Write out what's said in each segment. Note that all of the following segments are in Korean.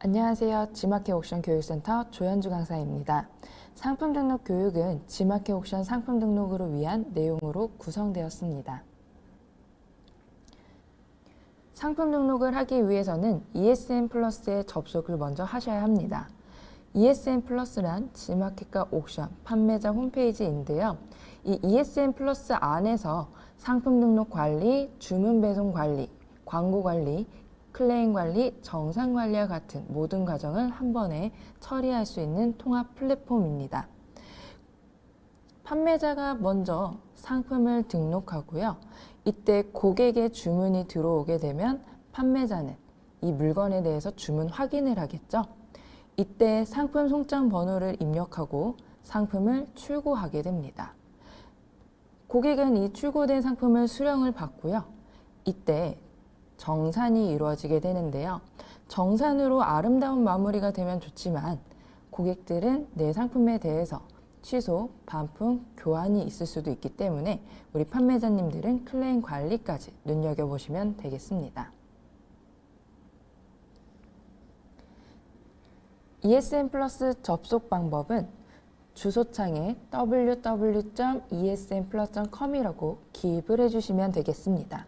안녕하세요. 지마켓 옥션 교육센터 조현주 강사입니다. 상품 등록 교육은 지마켓 옥션 상품 등록을 위한 내용으로 구성되었습니다. 상품 등록을 하기 위해서는 ESN 플러스에 접속을 먼저 하셔야 합니다. ESN 플러스란 지마켓과 옥션 판매자 홈페이지인데요. 이 ESN 플러스 안에서 상품 등록 관리, 주문 배송 관리, 광고 관리, 클레임 관리, 정산 관리와 같은 모든 과정을 한 번에 처리할 수 있는 통합 플랫폼입니다. 판매자가 먼저 상품을 등록하고요. 이때 고객의 주문이 들어오게 되면 판매자는 이 물건에 대해서 주문 확인을 하겠죠. 이때 상품 송장 번호를 입력하고 상품을 출고하게 됩니다. 고객은 이 출고된 상품을 수령을 받고요. 이때 정산이 이루어지게 되는데요. 정산으로 아름다운 마무리가 되면 좋지만 고객들은 내 상품에 대해서 취소, 반품, 교환이 있을 수도 있기 때문에 우리 판매자님들은 클레임 관리까지 눈여겨보시면 되겠습니다. ESN 플러스 접속 방법은 주소창에 www.esnplus.com이라고 기입을 해주시면 되겠습니다.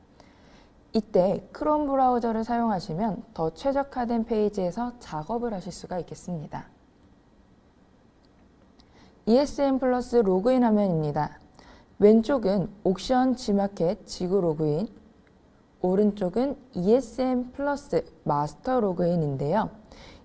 이때 크롬 브라우저를 사용하시면 더 최적화된 페이지에서 작업을 하실 수가 있겠습니다. ESN 플러스 로그인 화면입니다. 왼쪽은 옥션 지마켓 지구 로그인, 오른쪽은 ESN 플러스 마스터 로그인인데요.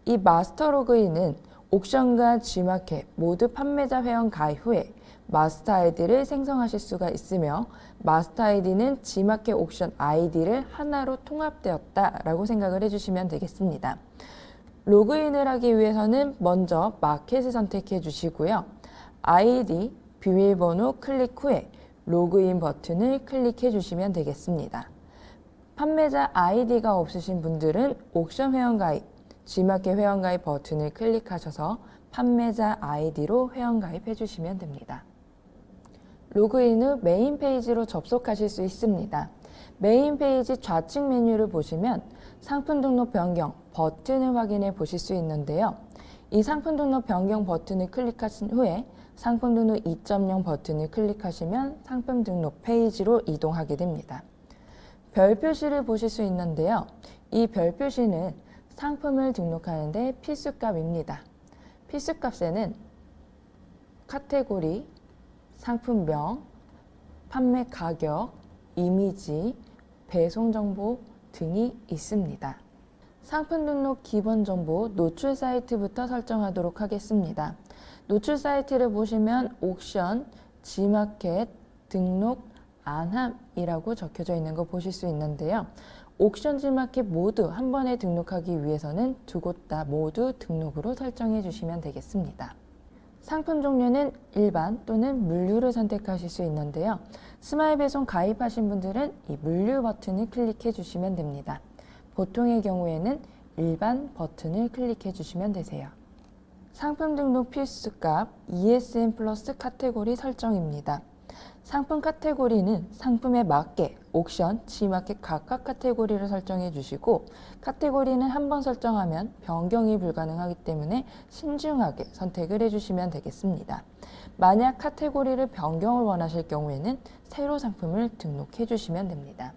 이 마스터 로그인은 옥션과 지마켓 모두 판매자 회원 가입 후에 마스터 아이디를 생성하실 수가 있으며 마스터 아이디는 지마켓 옥션 아이디를 하나로 통합되었다라고 생각을 해주시면 되겠습니다. 로그인을 하기 위해서는 먼저 마켓을 선택해 주시고요. 아이디, 비밀번호 클릭 후에 로그인 버튼을 클릭해 주시면 되겠습니다. 판매자 아이디가 없으신 분들은 옥션 회원가입, 지마켓 회원가입 버튼을 클릭하셔서 판매자 아이디로 회원가입해 주시면 됩니다. 로그인 후 메인 페이지로 접속하실 수 있습니다. 메인 페이지 좌측 메뉴를 보시면 상품 등록 변경 버튼을 확인해 보실 수 있는데요. 이 상품 등록 변경 버튼을 클릭하신 후에 상품 등록 2.0 버튼을 클릭하시면 상품 등록 페이지로 이동하게 됩니다. 별 표시를 보실 수 있는데요. 이 별 표시는 상품을 등록하는 데 필수값입니다. 필수값에는 카테고리, 상품명, 판매 가격, 이미지, 배송 정보 등이 있습니다. 상품 등록 기본 정보 노출 사이트부터 설정하도록 하겠습니다. 노출 사이트를 보시면 옥션, 지마켓, 등록, 안함이라고 적혀져 있는 거 보실 수 있는데요. 옥션, 지마켓 모두 한 번에 등록하기 위해서는 두 곳 다 모두 등록으로 설정해 주시면 되겠습니다. 상품 종류는 일반 또는 물류를 선택하실 수 있는데요. 스마일 배송 가입하신 분들은 이 물류 버튼을 클릭해 주시면 됩니다. 보통의 경우에는 일반 버튼을 클릭해 주시면 되세요. 상품 등록 필수값 ESN 플러스 카테고리 설정입니다. 상품 카테고리는 상품에 맞게 옥션, 지마켓 각각 카테고리를 설정해 주시고 카테고리는 한 번 설정하면 변경이 불가능하기 때문에 신중하게 선택을 해주시면 되겠습니다. 만약 카테고리를 변경을 원하실 경우에는 새로 상품을 등록해 주시면 됩니다.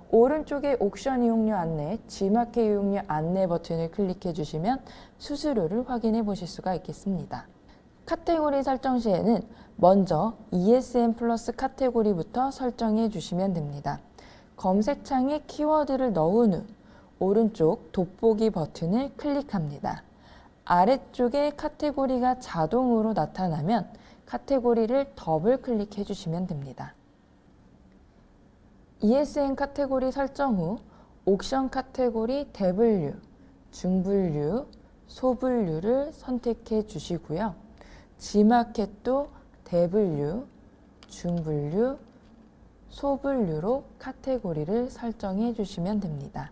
오른쪽에 옥션 이용료 안내, 지마켓 이용료 안내 버튼을 클릭해 주시면 수수료를 확인해 보실 수가 있겠습니다. 카테고리 설정 시에는 먼저 ESN 플러스 카테고리부터 설정해 주시면 됩니다. 검색창에 키워드를 넣은 후 오른쪽 돋보기 버튼을 클릭합니다. 아래쪽에 카테고리가 자동으로 나타나면 카테고리를 더블 클릭해 주시면 됩니다. ESN 카테고리 설정 후 옥션 카테고리 대분류, 중분류, 소분류를 선택해 주시고요. 지마켓도 대분류, 중분류, 소분류로 카테고리를 설정해 주시면 됩니다.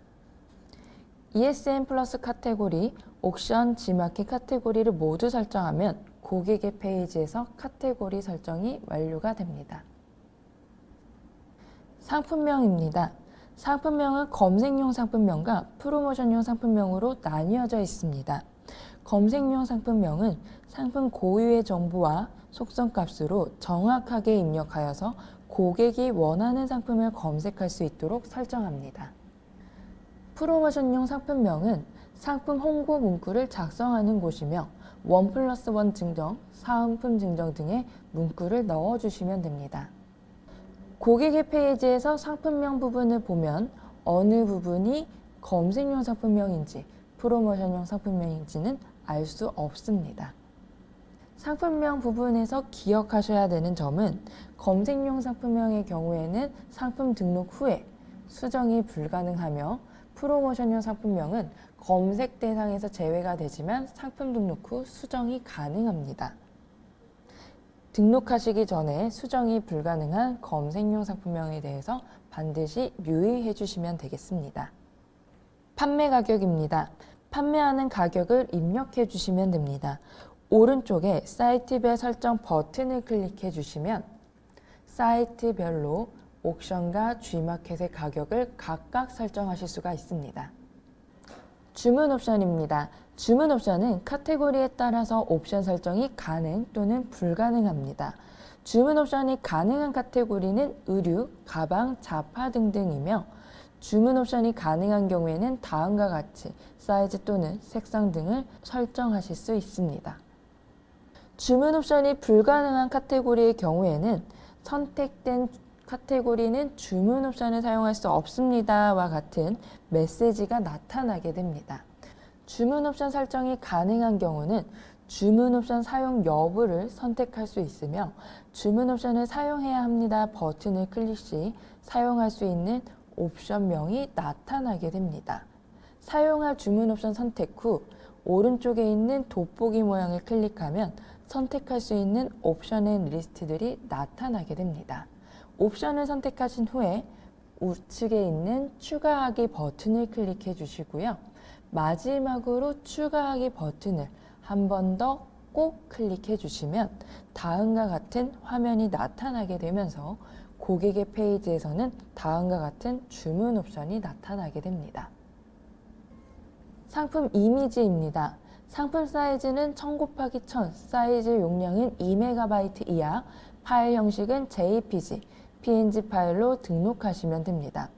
ESN 플러스 카테고리, 옥션, 지마켓 카테고리를 모두 설정하면 고객의 페이지에서 카테고리 설정이 완료가 됩니다. 상품명입니다. 상품명은 검색용 상품명과 프로모션용 상품명으로 나뉘어져 있습니다. 검색용 상품명은 상품 고유의 정보와 속성값으로 정확하게 입력하여서 고객이 원하는 상품을 검색할 수 있도록 설정합니다. 프로모션용 상품명은 상품 홍보 문구를 작성하는 곳이며 1+1 증정, 사은품 증정 등의 문구를 넣어주시면 됩니다. 고객의 페이지에서 상품명 부분을 보면 어느 부분이 검색용 상품명인지 프로모션용 상품명인지는 알 수 없습니다. 상품명 부분에서 기억하셔야 되는 점은 검색용 상품명의 경우에는 상품 등록 후에 수정이 불가능하며 프로모션용 상품명은 검색 대상에서 제외가 되지만 상품 등록 후 수정이 가능합니다. 등록하시기 전에 수정이 불가능한 검색용 상품명에 대해서 반드시 유의해 주시면 되겠습니다. 판매 가격입니다. 판매하는 가격을 입력해 주시면 됩니다. 오른쪽에 사이트별 설정 버튼을 클릭해 주시면 사이트별로 옥션과 G마켓의 가격을 각각 설정하실 수가 있습니다. 주문 옵션입니다. 주문 옵션은 카테고리에 따라서 옵션 설정이 가능 또는 불가능합니다. 주문 옵션이 가능한 카테고리는 의류, 가방, 잡화 등등이며 주문 옵션이 가능한 경우에는 다음과 같이 사이즈 또는 색상 등을 설정하실 수 있습니다. 주문 옵션이 불가능한 카테고리의 경우에는 선택된 카테고리는 주문 옵션을 사용할 수 없습니다와 같은 메시지가 나타나게 됩니다. 주문 옵션 설정이 가능한 경우는 주문 옵션 사용 여부를 선택할 수 있으며 주문 옵션을 사용해야 합니다 버튼을 클릭 시 사용할 수 있는 옵션명이 나타나게 됩니다. 사용할 주문 옵션 선택 후 오른쪽에 있는 돋보기 모양을 클릭하면 선택할 수 있는 옵션의 리스트들이 나타나게 됩니다. 옵션을 선택하신 후에 우측에 있는 추가하기 버튼을 클릭해 주시고요. 마지막으로 추가하기 버튼을 한 번 더 꼭 클릭해 주시면 다음과 같은 화면이 나타나게 되면서 고객의 페이지에서는 다음과 같은 주문 옵션이 나타나게 됩니다. 상품 이미지입니다. 상품 사이즈는 1000×1000, 사이즈 용량은 2MB 이하, 파일 형식은 JPG, PNG 파일로 등록하시면 됩니다.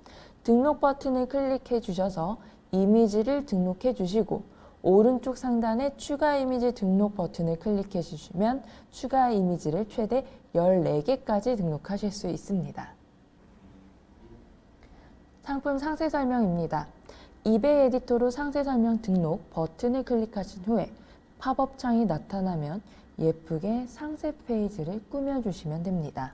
등록 버튼을 클릭해 주셔서 이미지를 등록해 주시고 오른쪽 상단에 추가 이미지 등록 버튼을 클릭해 주시면 추가 이미지를 최대 14개까지 등록하실 수 있습니다. 상품 상세 설명입니다. 이베이 에디터로 상세 설명 등록 버튼을 클릭하신 후에 팝업 창이 나타나면 예쁘게 상세 페이지를 꾸며주시면 됩니다.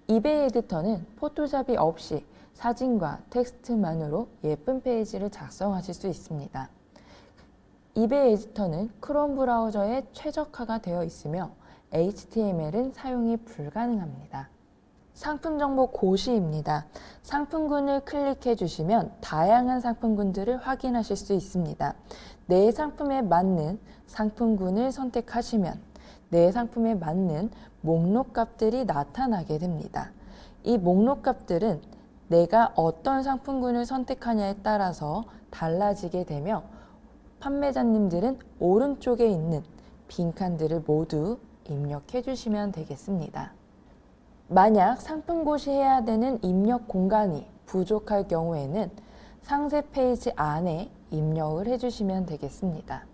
이베이 에디터는 포토샵이 없이 사진과 텍스트만으로 예쁜 페이지를 작성하실 수 있습니다. 이베이 에디터는 크롬 브라우저에 최적화가 되어 있으며 HTML은 사용이 불가능합니다. 상품 정보 고시입니다. 상품군을 클릭해 주시면 다양한 상품군들을 확인하실 수 있습니다. 내 상품에 맞는 상품군을 선택하시면 내 상품에 맞는 목록 값들이 나타나게 됩니다. 이 목록 값들은 내가 어떤 상품군을 선택하냐에 따라서 달라지게 되며 판매자님들은 오른쪽에 있는 빈칸들을 모두 입력해 주시면 되겠습니다. 만약 상품 고시해야 되는 입력 공간이 부족할 경우에는 상세 페이지 안에 입력을 해주시면 되겠습니다.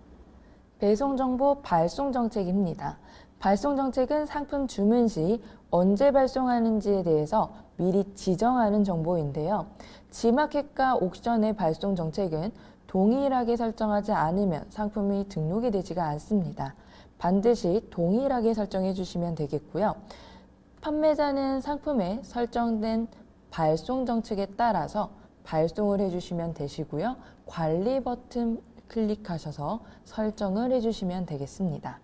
배송 정보 발송 정책입니다. 발송 정책은 상품 주문 시 언제 발송하는지에 대해서 미리 지정하는 정보인데요. G마켓과 옥션의 발송 정책은 동일하게 설정하지 않으면 상품이 등록이 되지가 않습니다. 반드시 동일하게 설정해 주시면 되겠고요. 판매자는 상품에 설정된 발송 정책에 따라서 발송을 해주시면 되시고요. 관리 버튼 클릭하셔서 설정을 해주시면 되겠습니다.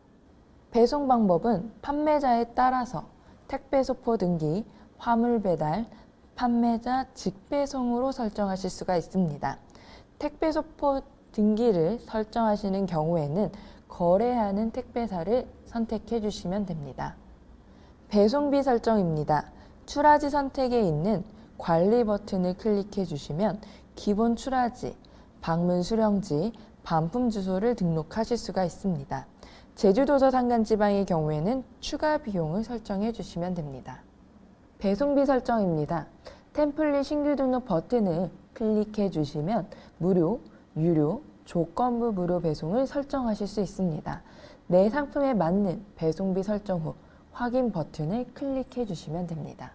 배송 방법은 판매자에 따라서 택배 소포 등기, 화물 배달, 판매자 직배송으로 설정하실 수가 있습니다. 택배 소포 등기를 설정하시는 경우에는 거래하는 택배사를 선택해 주시면 됩니다. 배송비 설정입니다. 출하지 선택에 있는 관리 버튼을 클릭해 주시면 기본 출하지, 방문 수령지, 반품 주소를 등록하실 수가 있습니다. 제주도서 산간지방의 경우에는 추가 비용을 설정해 주시면 됩니다. 배송비 설정입니다. 템플릿 신규 등록 버튼을 클릭해 주시면 무료, 유료, 조건부 무료 배송을 설정하실 수 있습니다. 내 상품에 맞는 배송비 설정 후 확인 버튼을 클릭해 주시면 됩니다.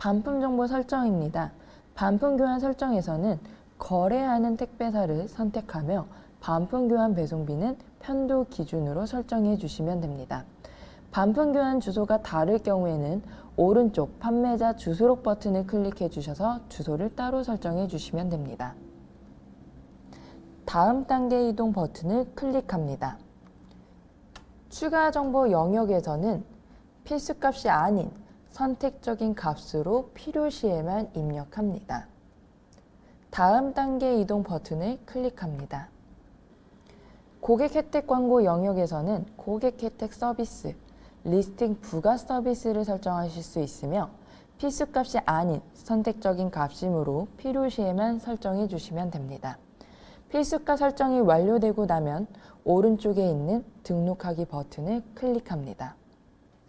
반품 정보 설정입니다. 반품 교환 설정에서는 거래하는 택배사를 선택하며 반품 교환 배송비는 편도 기준으로 설정해 주시면 됩니다. 반품 교환 주소가 다를 경우에는 오른쪽 판매자 주소록 버튼을 클릭해 주셔서 주소를 따로 설정해 주시면 됩니다. 다음 단계 이동 버튼을 클릭합니다. 추가 정보 영역에서는 필수값이 아닌 선택적인 값으로 필요시에만 입력합니다. 다음 단계 이동 버튼을 클릭합니다. 고객 혜택 광고 영역에서는 고객 혜택 서비스, 리스팅 부가 서비스를 설정하실 수 있으며 필수값이 아닌 선택적인 값이므로 필요시에만 설정해 주시면 됩니다. 필수값 설정이 완료되고 나면 오른쪽에 있는 등록하기 버튼을 클릭합니다.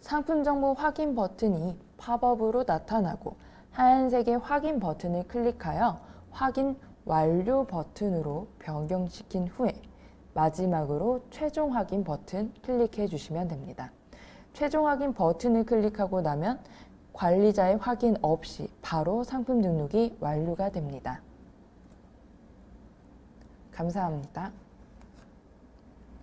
상품 정보 확인 버튼이 팝업으로 나타나고 하얀색의 확인 버튼을 클릭하여 확인 완료 버튼으로 변경시킨 후에 마지막으로 최종 확인 버튼 클릭해 주시면 됩니다. 최종 확인 버튼을 클릭하고 나면 관리자의 확인 없이 바로 상품 등록이 완료가 됩니다. 감사합니다.